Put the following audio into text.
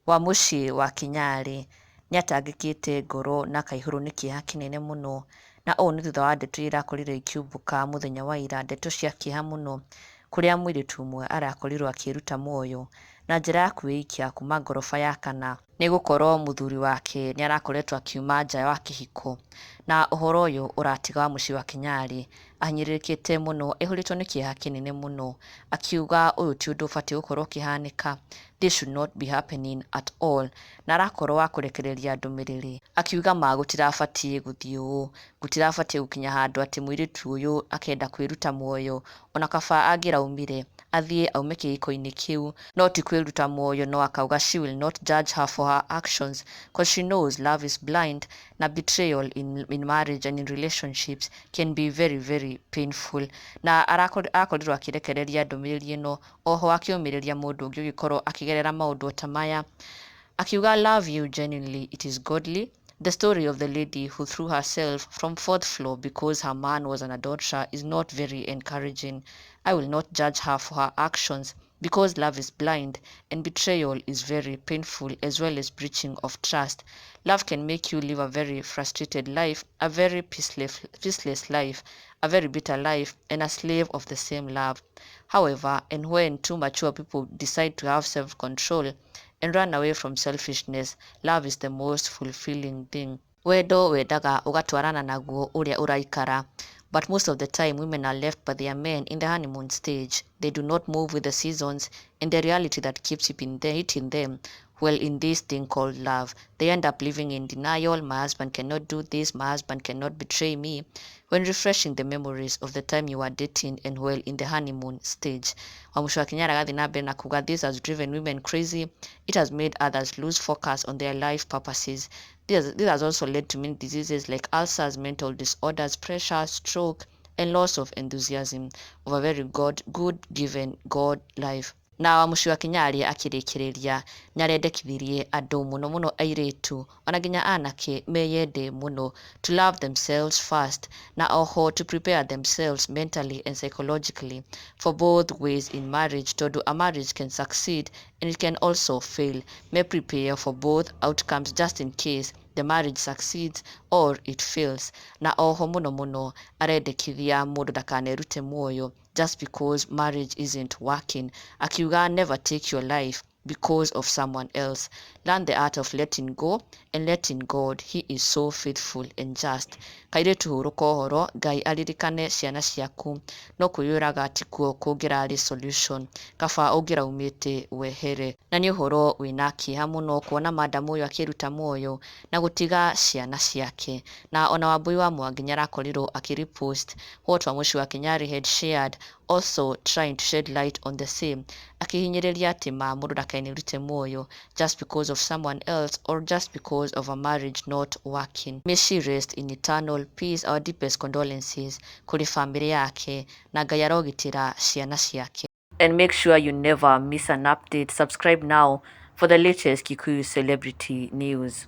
Wamucii Wakinyari nĩatangĩkĩte ngoro na akaihũrwo nĩ kĩeha kĩnene mũno, na ũũ nĩ thutha wa ndeto iria irakorirwo ikiumbũka mũthenya wa ira, ndeto cia kĩeha mũno, kũrĩa mũirĩtu ũmwe arakorirwo akĩruta muoyo na njĩra ya kwĩikia kuma ngoroba ya kana, nĩ gũkorwo mũthuri wake nĩ arakoretwo akiuma nja wa kĩhiko. Na ũhoro ũyũ ũratiga Wamucii Wakinyari ahinyĩrĩrĩkĩte mũno, ehũrĩtwo nĩ kĩeha kĩnene mũno, akiuga ũyũ ti ũndũ ũbatiĩ gũkorwo ũkĩhanĩka, this should not be happening at all. Na arakorwo wa kũrekereria ndũmĩrĩri akiuga gũtirabatiĩ gũthiĩ ũũ, gũtirabatiĩ gũkinya handũ atĩ mũirĩtu ũyũ akenda kwĩruta muoyo, ona kaba angĩraumire athiĩ aume kĩhiko-inĩ kĩu, no ti kwĩruta muoyo. No akauga she will not judge her for her actions because she knows love is blind, na betrayal in marriage and in relationships can be very very painful. Na arakorirwo akĩrekereria ndũmĩrĩri ĩno, oho akĩũmĩrĩria mũndũ ũngĩ ũgĩkorwo akĩgerera maũndũ ta maya, akiuga love you genuinely, it is godly. The story of the lady who threw herself from 4th floor because her man was an adulterer is not very encouraging. I will not judge her for her actions because love is blind and betrayal is very painful, as well as breaching of trust. Love can make you live a very frustrated life, a very peaceless life, a very bitter life, and a slave of the same love. However, and when two mature people decide to have self-control and run away from selfishness, love is the most fulfilling thing. Wendo wendaga ugatwarana naguo uria uraikara. But most of the time, women are left by their men in the honeymoon stage. They do not move with the seasons and the reality that keeps hitting them. Well, in this thing called love, they end up living in denial. My husband cannot do this. My husband cannot betray me. When refreshing the memories of the time you were dating and well in the honeymoon stage. Wamucii Wakinyari agathi na mbere na kuga this has driven women crazy. It has made others lose focus on their life purposes. This has also led to many diseases like ulcers, mental disorders, pressure, stroke, and loss of enthusiasm of a very good given God life. Na Wamucii Wakinyari akĩrĩkĩrĩria nĩarendekithirie andũ mũno mũno airĩtu ona nginya anake meyende mũno to love themselves first, na oho to prepare themselves mentally and psychologically for both ways in marriage, tondũ a marriage can succeed and it can also fail. May prepare for both outcomes just in case the marriage succeeds or it fails. Na oho mũno mũno arendekithia mũndũ ndakanerute muoyo just because marriage isn't working. Akiuga never take your life because of someone else. Learn the art of letting go and letting God. He is so faithful and just. Kairĩtu hũrũka ũhoro, Ngai aririkane ciana ciaku, no kwĩyũraga tikuo kũngĩrarĩ solution, kaba ũngĩraumĩte wehere. Na nĩ ũhoro wĩna kĩeha mũno kuona madamu ũyũ akĩruta muoyo na gũtiga ciana ciake. Na ona Wambui wa Mwangi nĩarakorirwo akĩrepost what Wamucii Wakinyari had shared, also trying to shed light on the same, akihinyĩrĩria atĩ mũndũ ndakanerute muoyo just because of someone else or just because of a marriage not working. May she rest in eternal peace. Our deepest condolences kũrĩ family yake, na Ngai arogitĩra ciana ciake. And make sure you never miss an update. Subscribe now for the latest Kikuyu celebrity news.